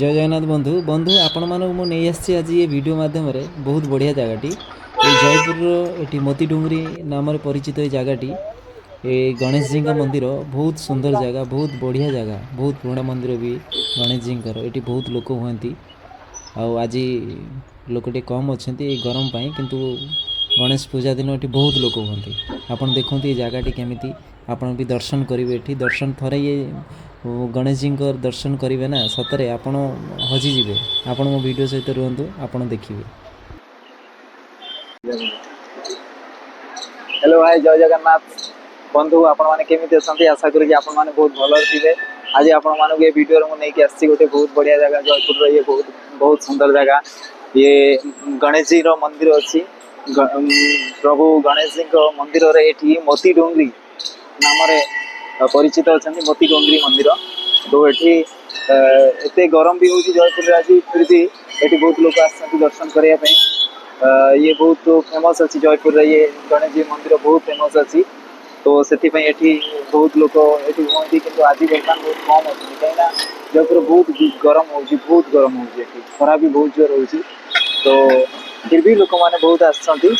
जय जगन्नाथ बंधु बंधु आपण मानक मु नहीं आसी आज ये वीडियो माध्यम रे बहुत बढ़िया जगहटी ये जयपुर एटी मोती डुंगरी नाम परिचित ये जगहटी ये गणेश जी का मंदिर बहुत सुंदर जगह बहुत बढ़िया जगह बहुत पुराना मंदिर भी गणेश जी ये बहुत लोक हुए आज लोक टे कम अच्छा गरम पाई किंतु गणेश पूजा दिन ये बहुत लोक हुए आपड़ देखते ये जगहटी केमी आपड़ भी दर्शन करेंगे ये दर्शन थरे ये गणेश जी दर्शन करेंगे ना सतरे आपण हजिजे आपण मो वीडियो सहित रुहतु आपण देखिए। हेलो भाई जय जगन्नाथ बंधु आपण मैंने केमी अच्छा आशा करी आपण मैंने बहुत भल थे। आज आपण मानक ये वीडियो नहीं आसी गोटे बहुत बढ़िया जगह जयपुर ये बहुत बहुत सुंदर जगह ये गणेश जी मंदिर अच्छी प्रभु गणेश जी मंदिर ये मोती डोंगरी नाम परिचित अच्छा मोती डोंगरी मंदिर। तो ये एत गरम भी हूँ जयपुर आज फिर भी ये बहुत लोग आसते दर्शन करने ये बहुत फेमस अच्छी जयपुर ये गणेश जी मंदिर बहुत फेमस अच्छी। तो से बहुत लोग ये हमें कि आज बर्तमान बहुत कम अच्छे कहीं जयपुर बहुत गरम हो खरा भी बहुत जोर हो। तो फिर भी लोक मैंने बहुत आसते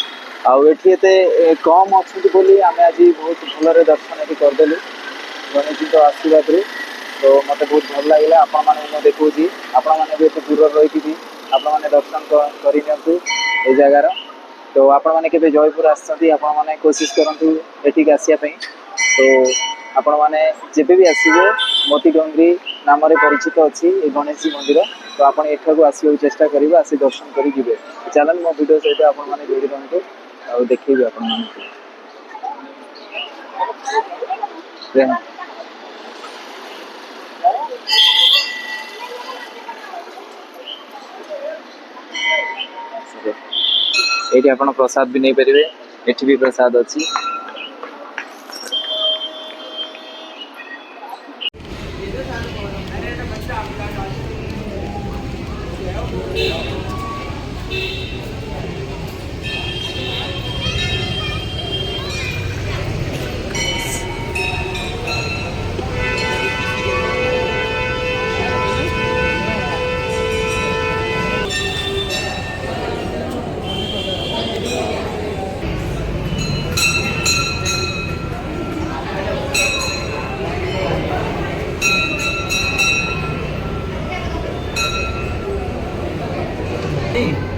कम अच्छे बोली आम आज बहुत भल दर्शन ये करदेलु गणेश जी आशीर्वाद रे। तो मत बहुत भल लगे आपण मैंने देखा आपण मैंने भी दूर रही भी आपण मैंने दर्शन कर जगार। तो आपण मैंने केबे जयपुर आसने कोशिश करूँ एटिक आसापी। तो आपण मैंने जेबे भी आसवे मोती डोंगरी नाम परिचित अच्छी गणेश जी मंदिर। तो आप आसवा चेष्टा करेंगे आसी दर्शन करेंगे। चलन मो वीडियो सहित आपण मैंने जोड़ी रुहतु आ देखिए आपण ये आप प्रसाद भी नहीं पारे ये भी प्रसाद अच्छी।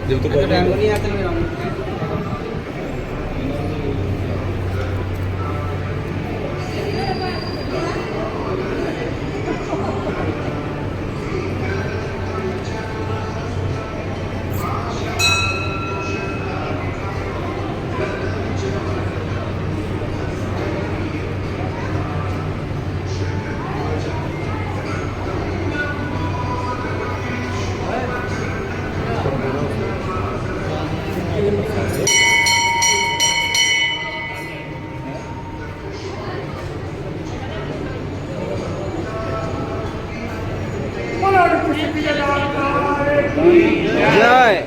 जब तो जय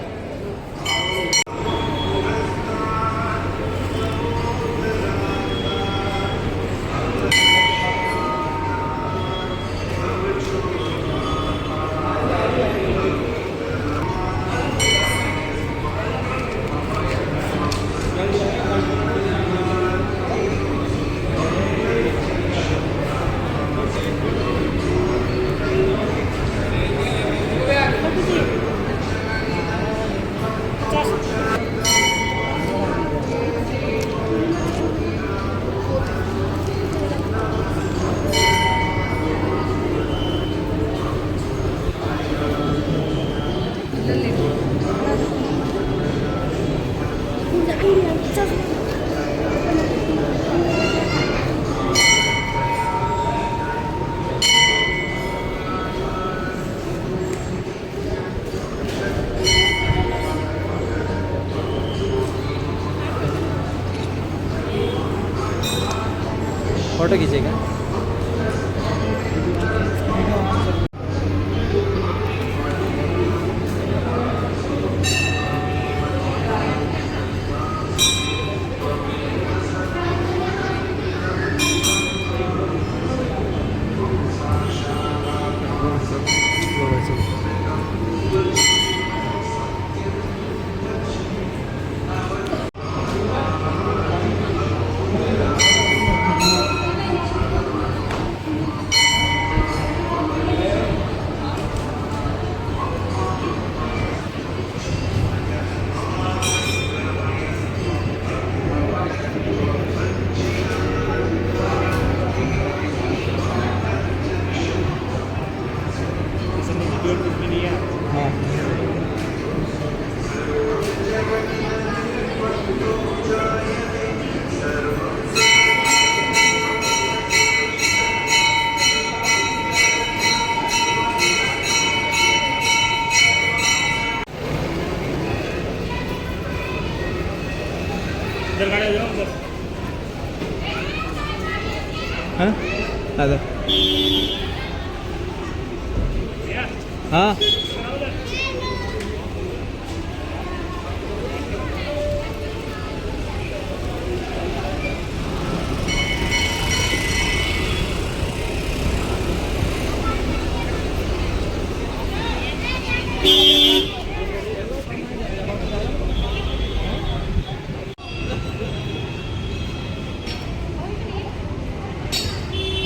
फोटो खींचेगा। हाँ दादा हाँ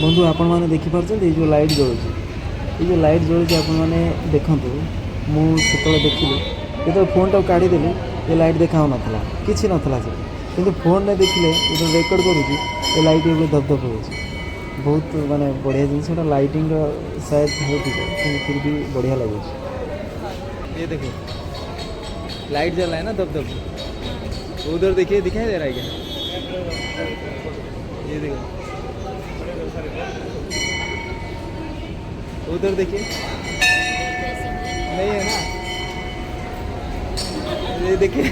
बंधु आपण मैंने देखिपार जो लाइट जलुची ये जो लाइट जलुची आपण मैंने देखु मुझे देखिली जो फोन टाक काढ़ीदेली ये लाइट देखा नाला कि नाला से कितु फोन में देखिले जो रेकर्ड करुँची ये लाइट ये धपधप हो बहुत माने बढ़िया जिन लाइटिंग शायद हो फिर भी बढ़िया लगे। ये देखो लाइट जल रहा है ना धपधप उधर देखिए दिखाई दे रहा है क्या ये देखो उधर देखिए नहीं है ना ये देखिए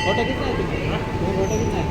फोटो कितना है फोटो कितना है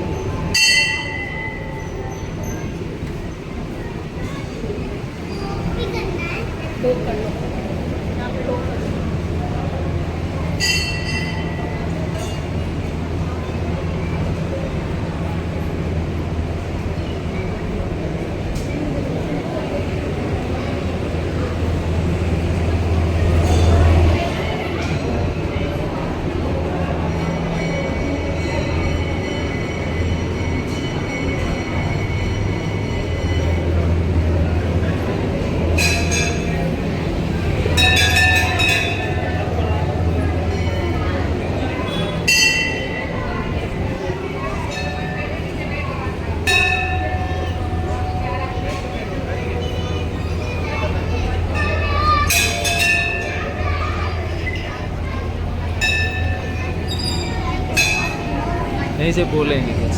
नहीं से बोलेंगे कुछ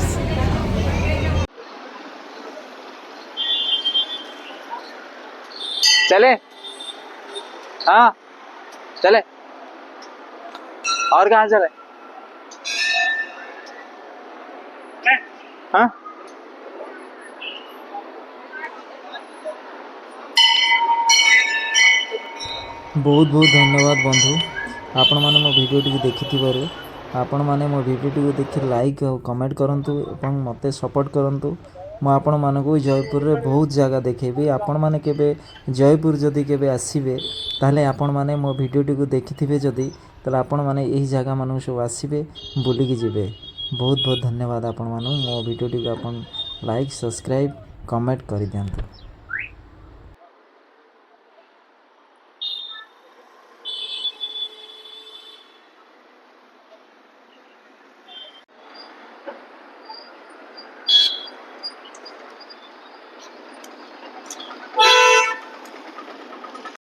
चले हाँ चले और कहाँ चले हाँ बहुत बहुत धन्यवाद बंधु आपण मैंने मो वीडियो टी देखि आपण मैंने मो वीडियो टी देखि लाइक और कमेंट करंतु एवं मते सपोर्ट करंतु मु आपण मानक जयपुर रे बहुत जगह देखेबी आपण माने केबे जयपुर जदि केबे आसीबे ताले आपण माने मो वीडियो टी देखिथिबे जदि ताले आपण माने एही जगह मानु सब आसीबे बुलिकी जिबे। बहुत बहुत धन्यवाद आपण मानु मो वीडियो टी आपण लाइक सब्सक्राइब कमेंट कर दियंतु।